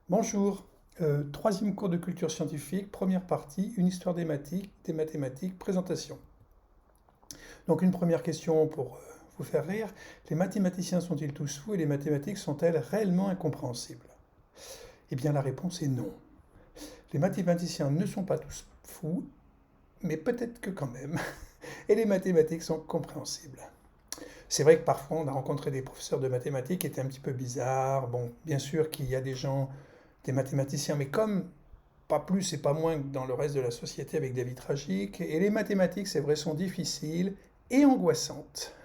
Bonjour, troisième cours de culture scientifique, première partie, une histoire des mathématiques, présentation. Donc une première question pour vous faire rire, les mathématiciens sont-ils tous fous et les mathématiques sont-elles réellement incompréhensibles? Eh bien la réponse est non. Les mathématiciens ne sont pas tous fous, mais peut-être que quand même, et les mathématiques sont compréhensibles. C'est vrai que parfois on a rencontré des professeurs de mathématiques qui étaient un petit peu bizarres. Bon, bien sûr qu'il y a des gens, des mathématiciens, mais comme pas plus et pas moins que dans le reste de la société avec des vies tragiques. Et les mathématiques, c'est vrai, sont difficiles et angoissantes.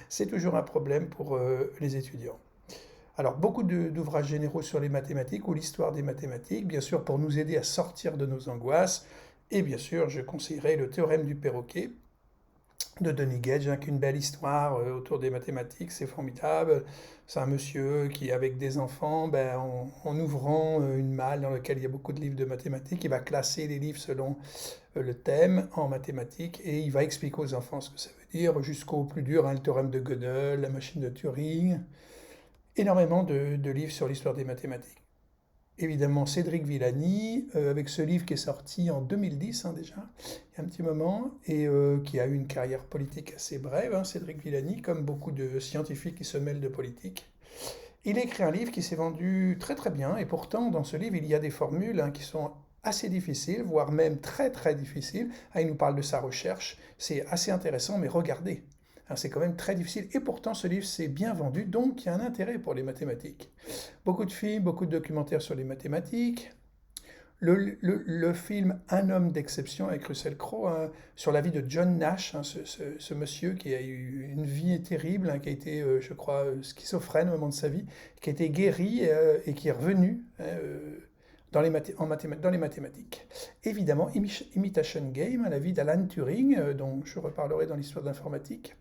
C'est toujours un problème pour les étudiants. Alors, beaucoup d'ouvrages généraux sur les mathématiques ou l'histoire des mathématiques, bien sûr, pour nous aider à sortir de nos angoisses. Et bien sûr, je conseillerais le théorème du perroquet, de Denis Gage, hein, qu'une belle histoire autour des mathématiques, c'est formidable. C'est un monsieur qui, avec des enfants, ben, en ouvrant une malle dans laquelle il y a beaucoup de livres de mathématiques, il va classer les livres selon le thème en mathématiques et il va expliquer aux enfants ce que ça veut dire, jusqu'au plus dur, hein, le théorème de Gödel, la machine de Turing, énormément de livres sur l'histoire des mathématiques. Évidemment, Cédric Villani, avec ce livre qui est sorti en 2010 hein, déjà, il y a un petit moment, et qui a eu une carrière politique assez brève, hein, Cédric Villani, comme beaucoup de scientifiques qui se mêlent de politique. Il a écrit un livre qui s'est vendu très très bien, et pourtant dans ce livre il y a des formules hein, qui sont assez difficiles, voire même très très difficiles. Ah, il nous parle de sa recherche, c'est assez intéressant, mais regardez, hein, c'est quand même très difficile, et pourtant ce livre s'est bien vendu, donc il y a un intérêt pour les mathématiques. Beaucoup de films, beaucoup de documentaires sur les mathématiques. Le film Un homme d'exception avec Russell Crowe hein, sur la vie de John Nash, hein, ce monsieur qui a eu une vie terrible, hein, qui a été, je crois, schizophrène au moment de sa vie, qui a été guéri et qui est revenu dans dans les mathématiques. Évidemment, Imitation Game, hein, la vie d'Alan Turing, dont je reparlerai dans l'histoire de l'informatique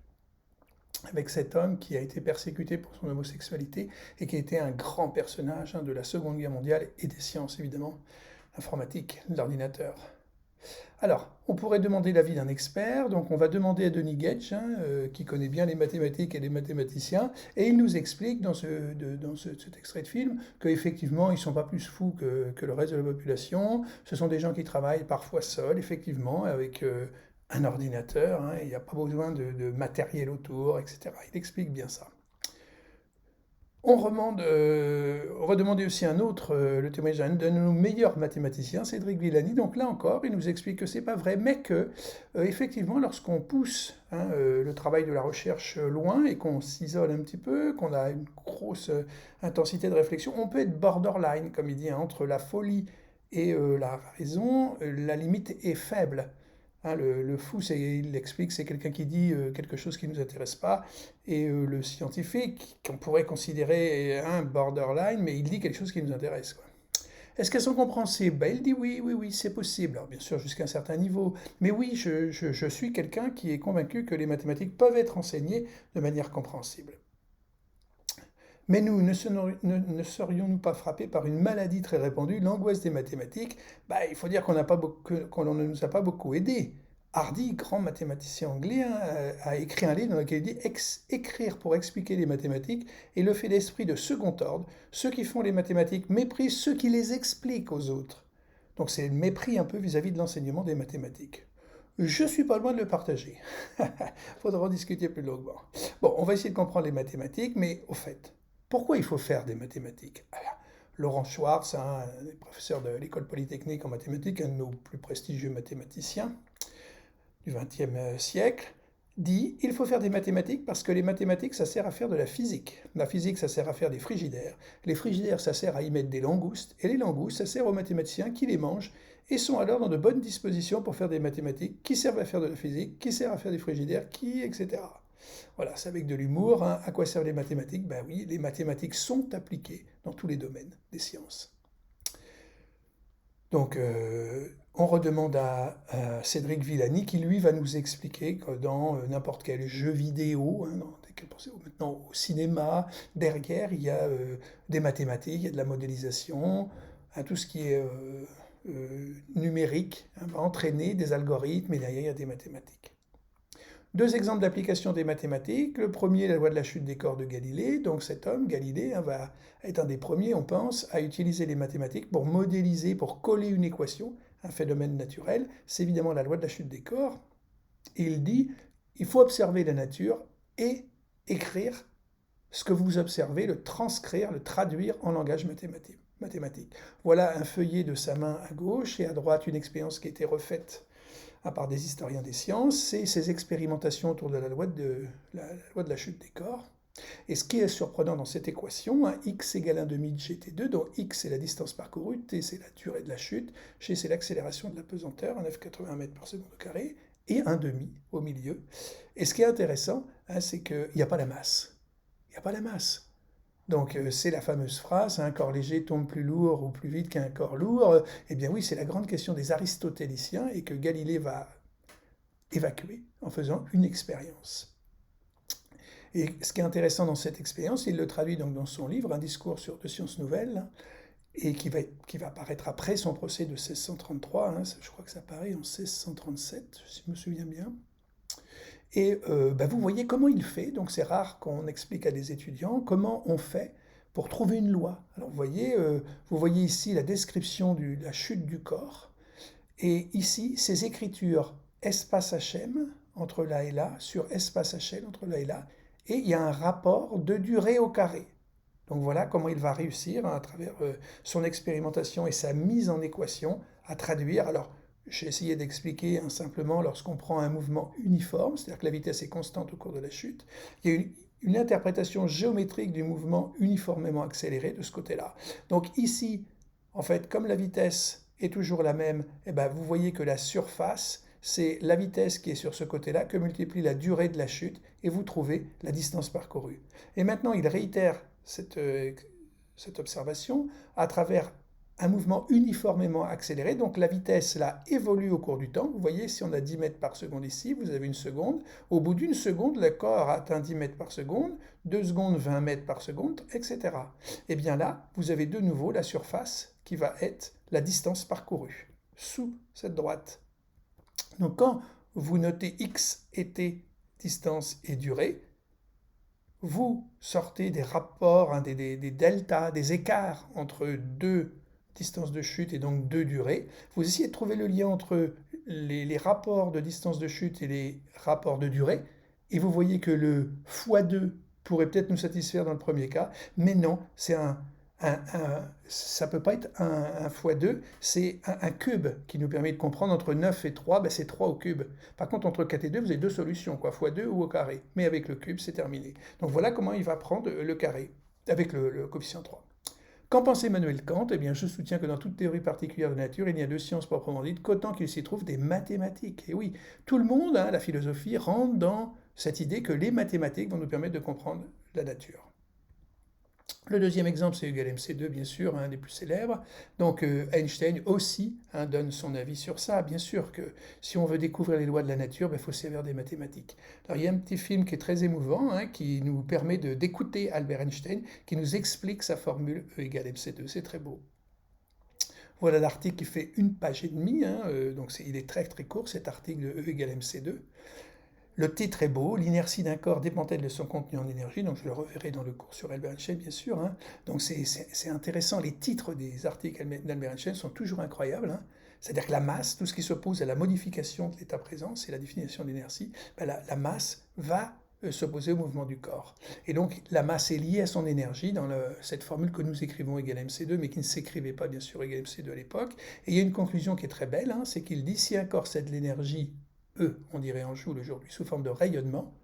avec cet homme qui a été persécuté pour son homosexualité et qui a été un grand personnage hein, de la Seconde Guerre mondiale et des sciences, évidemment, informatique, de l'ordinateur. Alors, on pourrait demander l'avis d'un expert, donc on va demander à Denis Gage, hein, qui connaît bien les mathématiques et les mathématiciens, et il nous explique cet extrait de film qu'effectivement, ils ne sont pas plus fous que le reste de la population, ce sont des gens qui travaillent parfois seuls, effectivement, avec un ordinateur, hein, il n'y a pas besoin de matériel autour, etc. Il explique bien ça. On redemandait aussi un autre, le témoignage d'un de nos meilleurs mathématiciens, Cédric Villani. Donc là encore, il nous explique que c'est pas vrai, mais que effectivement, lorsqu'on pousse hein, le travail de la recherche loin et qu'on s'isole un petit peu, qu'on a une grosse intensité de réflexion, on peut être borderline, comme il dit, hein, entre la folie et la raison. La limite est faible. Hein, le fou, il explique, c'est quelqu'un qui dit quelque chose qui ne nous intéresse pas, et le scientifique, qu'on pourrait considérer un borderline, mais il dit quelque chose qui nous intéresse, quoi. Est-ce qu'elles sont compréhensibles? Ben, il dit oui, oui, oui, c'est possible. Alors bien sûr jusqu'à un certain niveau. Mais oui, je suis quelqu'un qui est convaincu que les mathématiques peuvent être enseignées de manière compréhensible. Mais nous, ne serions-nous pas frappés par une maladie très répandue, l'angoisse des mathématiques? Bah, il faut dire qu'on ne nous a pas beaucoup aidés. Hardy, grand mathématicien anglais, hein, a écrit un livre dans lequel il dit écrire pour expliquer les mathématiques est le fait d'esprit de second ordre. Ceux qui font les mathématiques méprisent ceux qui les expliquent aux autres. Donc c'est le mépris un peu vis-à-vis de l'enseignement des mathématiques. Je suis pas loin de le partager. Faudra en discuter plus longuement. Bon, on va essayer de comprendre les mathématiques, mais au fait, pourquoi il faut faire des mathématiques? Alors, Laurent Schwartz, un professeur de l'école polytechnique en mathématiques, un de nos plus prestigieux mathématiciens du XXe siècle, dit il faut faire des mathématiques parce que les mathématiques, ça sert à faire de la physique. La physique, ça sert à faire des frigidaires. Les frigidaires, ça sert à y mettre des langoustes. Et les langoustes, ça sert aux mathématiciens qui les mangent et sont alors dans de bonnes dispositions pour faire des mathématiques qui servent à faire de la physique, qui servent à faire des frigidaires, etc. Voilà, c'est avec de l'humour. Hein. À quoi servent les mathématiques? Ben oui, les mathématiques sont appliquées dans tous les domaines des sciences. Donc, on redemande à Cédric Villani qui, lui, va nous expliquer que dans n'importe quel jeu vidéo, hein, maintenant au cinéma, derrière, il y a des mathématiques, il y a de la modélisation, hein, tout ce qui est numérique hein, va entraîner des algorithmes et derrière, il y a des mathématiques. Deux exemples d'application des mathématiques. Le premier, la loi de la chute des corps de Galilée. Donc cet homme, Galilée, va être un des premiers, on pense, à utiliser les mathématiques pour modéliser, pour coller une équation, un phénomène naturel. C'est évidemment la loi de la chute des corps. Et il dit, il faut observer la nature et écrire ce que vous observez, le transcrire, le traduire en langage mathématique. Voilà un feuillet de sa main à gauche et à droite une expérience qui a été refaite par des historiens des sciences, c'est ces expérimentations autour de la loi de la chute des corps. Et ce qui est surprenant dans cette équation, x égale 1/2 de gt2, dont x c'est la distance parcourue, t c'est la durée de la chute, g c'est l'accélération de la pesanteur, 9,80 mètres par seconde au carré, et 1/2 au milieu. Et ce qui est intéressant, c'est qu'il n'y a pas la masse. Il n'y a pas la masse. Donc c'est la fameuse phrase, un corps léger tombe plus lourd ou plus vite qu'un corps lourd. Eh bien oui, c'est la grande question des aristotéliciens et que Galilée va évacuer en faisant une expérience. Et ce qui est intéressant dans cette expérience, il le traduit donc dans son livre, Un discours sur deux sciences nouvelles, et qui va apparaître après son procès de 1633, je crois que ça paraît en 1637, si je me souviens bien. Et vous voyez comment il fait, donc c'est rare qu'on explique à des étudiants comment on fait pour trouver une loi. Alors vous voyez ici la description de la chute du corps, et ici ces écritures espace HM entre là et là, sur espace HL entre là et là, et il y a un rapport de durée au carré. Donc voilà comment il va réussir, à travers son expérimentation et sa mise en équation, à traduire. Alors, j'ai essayé d'expliquer simplement lorsqu'on prend un mouvement uniforme, c'est-à-dire que la vitesse est constante au cours de la chute, il y a une interprétation géométrique du mouvement uniformément accéléré de ce côté-là. Donc ici, en fait, comme la vitesse est toujours la même, vous voyez que la surface, c'est la vitesse qui est sur ce côté-là que multiplie la durée de la chute et vous trouvez la distance parcourue. Et maintenant, il réitère cette observation à travers un mouvement uniformément accéléré. Donc la vitesse là évolue au cours du temps. Vous voyez, si on a 10 mètres par seconde ici, vous avez une seconde. Au bout d'une seconde, le corps atteint 10 mètres par seconde, 2 secondes, 20 mètres par seconde, etc. Et bien là, vous avez de nouveau la surface qui va être la distance parcourue, sous cette droite. Donc quand vous notez x et t, distance et durée, vous sortez des rapports, des deltas, des écarts entre deux distances de chute et donc deux durées. Vous essayez de trouver le lien entre les rapports de distance de chute et les rapports de durée, et vous voyez que le x2 pourrait peut-être nous satisfaire dans le premier cas, mais non, ça ne peut pas être un x2, c'est un cube qui nous permet de comprendre entre 9 et 3, c'est 3 au cube. Par contre, entre 4 et 2, vous avez deux solutions, x2 ou au carré. Mais avec le cube, c'est terminé. Donc voilà comment il va prendre le carré, avec le coefficient 3. Qu'en pense Emmanuel Kant? Eh bien, je soutiens que dans toute théorie particulière de nature, il n'y a de science proprement dite qu'autant qu'il s'y trouve des mathématiques. Et oui, tout le monde, la philosophie, rentre dans cette idée que les mathématiques vont nous permettre de comprendre la nature. Le deuxième exemple, c'est U = mc2, bien sûr, un des plus célèbres. Donc Einstein aussi donne son avis sur ça. Bien sûr que si on veut découvrir les lois de la nature, il faut se servir des mathématiques. Alors il y a un petit film qui est très émouvant, qui nous permet d'écouter Albert Einstein, qui nous explique sa formule E = mc2. C'est très beau. Voilà l'article qui fait 1 page et demie, donc il est très très court cet article de E = mc2. Le titre est beau, l'inertie d'un corps dépend-elle de son contenu en énergie, donc je le reverrai dans le cours sur Albert Einstein, bien sûr. Donc c'est intéressant, les titres des articles d'Albert Einstein sont toujours incroyables. C'est-à-dire que la masse, tout ce qui s'oppose à la modification de l'état présent, c'est la définition de l'énergie, la masse va s'opposer au mouvement du corps. Et donc la masse est liée à son énergie dans cette formule que nous écrivons = mc2, mais qui ne s'écrivait pas bien sûr = mc2 à l'époque. Et il y a une conclusion qui est très belle, c'est qu'il dit si un corps cède l'énergie E, on dirait en joule aujourd'hui, sous forme de rayonnement,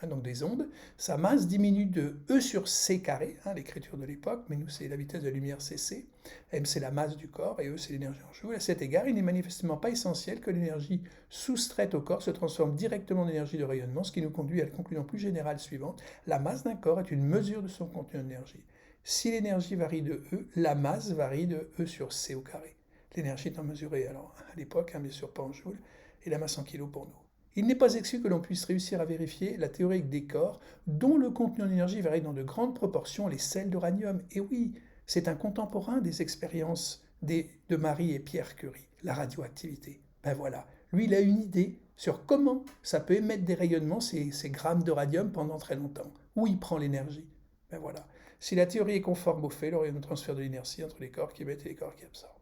donc des ondes, sa masse diminue de E sur c carré, l'écriture de l'époque, mais nous c'est la vitesse de la lumière cc, m c'est la masse du corps et E c'est l'énergie en joule. À cet égard, il n'est manifestement pas essentiel que l'énergie soustraite au corps se transforme directement en énergie de rayonnement, ce qui nous conduit à la conclusion plus générale suivante: la masse d'un corps est une mesure de son contenu en énergie. Si l'énergie varie de E, la masse varie de E sur c au carré. L'énergie étant mesurée alors à l'époque, bien sûr pas en joule, et la masse en kilos pour nous. Il n'est pas exclu que l'on puisse réussir à vérifier la théorie des corps dont le contenu en énergie varie dans de grandes proportions les sels d'uranium. Et oui, c'est un contemporain des expériences de Marie et Pierre Curie, la radioactivité. Ben voilà, lui il a une idée sur comment ça peut émettre des rayonnements, ces grammes de radium, pendant très longtemps. Où il prend l'énergie? Ben voilà. Si la théorie est conforme aux faits, alors il y a un transfert de l'inertie entre les corps qui émettent et les corps qui absorbent.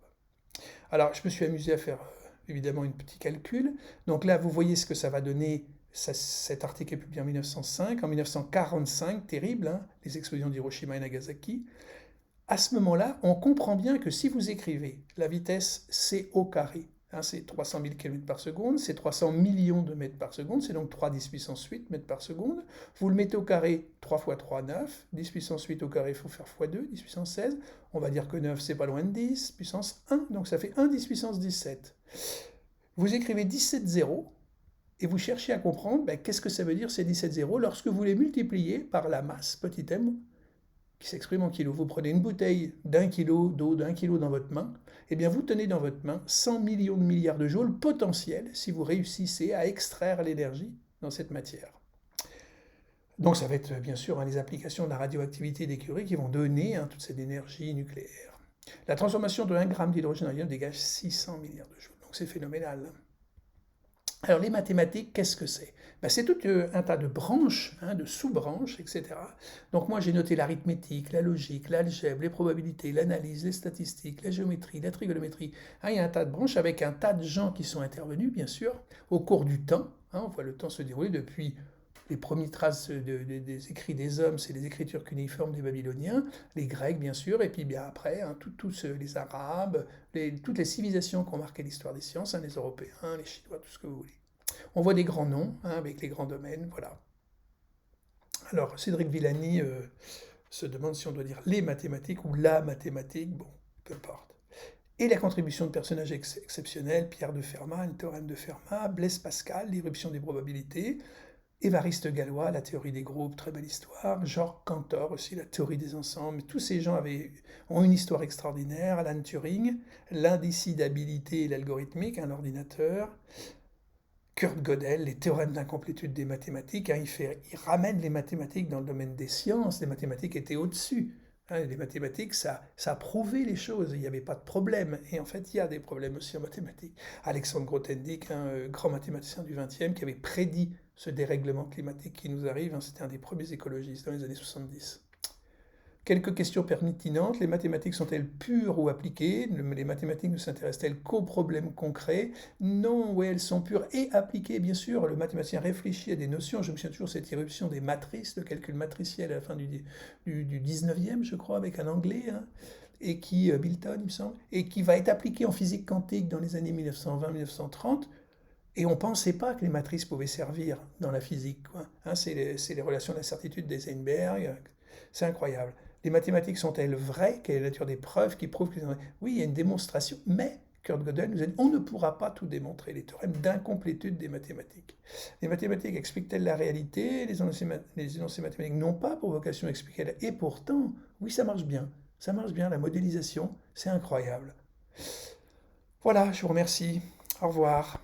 Alors, je me suis amusé à faire évidemment un petit calcul. Donc là, vous voyez ce que ça va donner. Cet article est publié en 1905. En 1945, terrible, hein, les explosions d'Hiroshima et Nagasaki. À ce moment-là, on comprend bien que si vous écrivez la vitesse c au carré, hein, c'est 300 000 km par seconde, c'est 300 millions de mètres par seconde, c'est donc 3 10 puissance 8 mètres par seconde. Vous le mettez au carré, 3 fois 3, 9. 10 puissance 8 au carré, il faut faire x2, 10 puissance 16. On va dire que 9, c'est pas loin de 10, puissance 1, donc ça fait 1 10 puissance 17. Vous écrivez 17 zéros, et vous cherchez à comprendre qu'est-ce que ça veut dire ces 17 zéros lorsque vous les multipliez par la masse, petit m, qui s'exprime en kilos. Vous prenez une bouteille d'1 kg d'eau d'1 kg dans votre main, et bien vous tenez dans votre main 100 millions de milliards de joules potentiels si vous réussissez à extraire l'énergie dans cette matière. Donc ça va être bien sûr les applications de la radioactivité des Curie qui vont donner toute cette énergie nucléaire. La transformation de 1 gramme d'hydrogène en hélium dégage 600 milliards de joules, donc c'est phénoménal. Alors les mathématiques, qu'est-ce que c'est? C'est tout un tas de branches, de sous-branches, etc. Donc moi j'ai noté l'arithmétique, la logique, l'algèbre, les probabilités, l'analyse, les statistiques, la géométrie, la trigonométrie. Il y a un tas de branches avec un tas de gens qui sont intervenus, bien sûr, au cours du temps. On voit le temps se dérouler depuis les premières traces des écrits des hommes, c'est les écritures cunéiformes des Babyloniens, les Grecs bien sûr, et puis bien après, tous les Arabes, toutes les civilisations qui ont marqué l'histoire des sciences, les Européens, les Chinois, tout ce que vous voulez. On voit des grands noms avec les grands domaines, voilà. Alors Cédric Villani se demande si on doit dire les mathématiques ou la mathématique, bon, peu importe. Et la contribution de personnages exceptionnels, Pierre de Fermat, le théorème de Fermat, Blaise Pascal, l'irruption des probabilités, Évariste Galois, la théorie des groupes, très belle histoire, Georges Cantor aussi, la théorie des ensembles, tous ces gens ont une histoire extraordinaire, Alan Turing, l'indécidabilité et l'algorithmique, un ordinateur, Kurt Gödel, les théorèmes d'incomplétude des mathématiques, il ramène les mathématiques dans le domaine des sciences, les mathématiques étaient au-dessus. Les mathématiques, ça prouvait les choses, il n'y avait pas de problème. Et en fait, il y a des problèmes aussi en mathématiques. Alexandre Grothendieck, un grand mathématicien du XXe, qui avait prédit ce dérèglement climatique qui nous arrive, c'était un des premiers écologistes dans les années 70. Quelques questions pertinentes. Les mathématiques sont-elles pures ou appliquées? Les mathématiques ne s'intéressent-elles qu'aux problèmes concrets? Non, oui, elles sont pures et appliquées, bien sûr. Le mathématicien réfléchit à des notions. Je me souviens toujours de cette irruption des matrices, le calcul matriciel à la fin du 19e, je crois, avec un Anglais, et Milton, il me semble, et qui va être appliqué en physique quantique dans les années 1920-1930. Et on ne pensait pas que les matrices pouvaient servir dans la physique. C'est les relations d'incertitude d'Heisenberg. C'est incroyable. Les mathématiques sont-elles vraies? Quelle est la nature des preuves qui prouvent que... Oui, il y a une démonstration, mais Kurt Gödel nous a dit on ne pourra pas tout démontrer, les théorèmes d'incomplétude des mathématiques. Les mathématiques expliquent-elles la réalité? Les énoncés mathématiques n'ont pas pour vocation d'expliquer la... Et pourtant, oui, ça marche bien. Ça marche bien, la modélisation, c'est incroyable. Voilà, je vous remercie. Au revoir.